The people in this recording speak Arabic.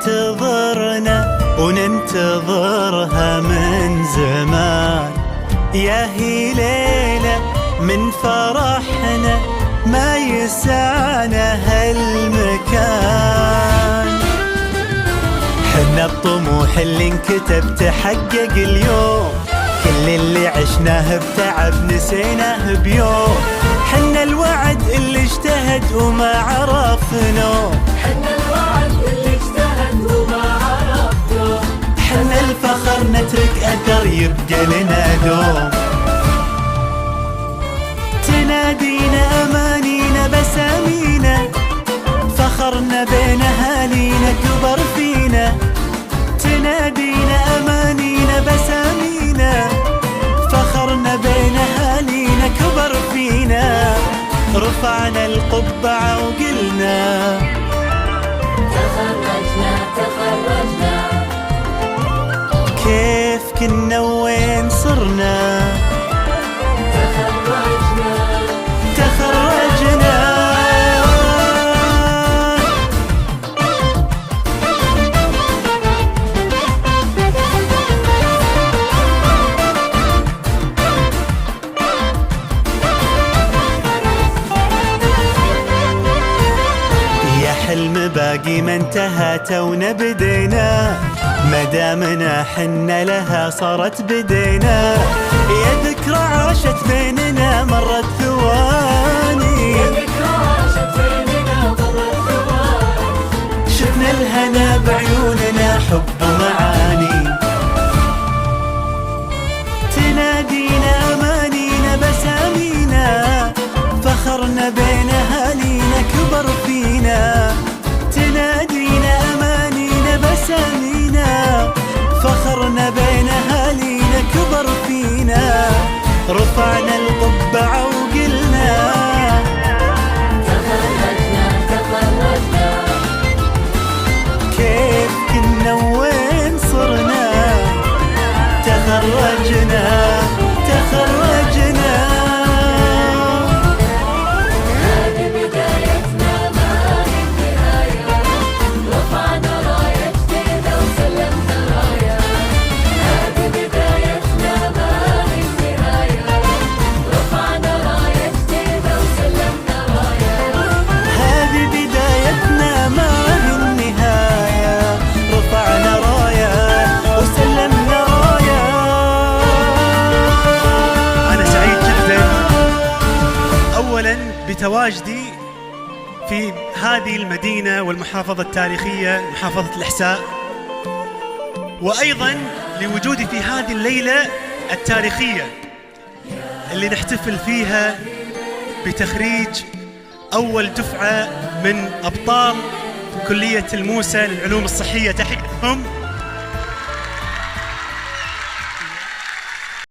تنتظرنا وننتظرها من زمان. يا هي ليلة من فرحنا ما يسعنا هالمكان. حنا الطموح اللي انكتب تحقق اليوم، كل اللي عشناه بتعب نسيناه بيوم. حنا الوعد اللي اجتهد وما عرف نوم، حنا الوعد اللي اجتهد وما عرف نوم. حنا الفخر نترك أثر يبقى لنا دوم. تنادينا أمانينا بسامينا، فخرنا بين أهالينا كبر فينا. تنادينا أمانينا بسامينا، فخرنا بين أهالينا كبر فينا. رفعنا القبعة وقلنا تخرجنا تخرجنا. كيف كنا وين صرنا. تخرجنا تخرجنا. حلم باقي ما انتهى تونا بدينا، مدامنا حنا لها صارت بدينا. يا ذكرى عاشت بيننا مرت ثواني، يا ذكرى عاشت بيننا مرت ثواني. شفنا الهنا بعيوننا حب ومعاني. تنادينا أمانينا بسامينا، فخرنا بين أهالينا كبر فينا. تنادينا أمانينا بسامينا، فخرنا بين أهالينا كبر فينا. رفعنا القبعة وقلنا تخرجنا تخرجنا. كيف كنا وين صرنا. تخرجنا تخرجنا. هذه بدايتنا ما هي النهاية. رفعنا راية جديدة وسلمنا راية. هذه بدايتنا ما هي النهاية. رفعنا راية جديدة وسلمنا راية. هذه بدايتنا ما هي النهاية. رفعنا راية وسلمنا راية. أنا سعيد جدا أولا بتواجدي في هذه المدينة والمحافظة التاريخية محافظة الإحساء، وأيضا لوجودي في هذه الليلة التاريخية اللي نحتفل فيها بتخريج أول دفعة من أبطال كلية الموسى للعلوم الصحية. تحية لهم.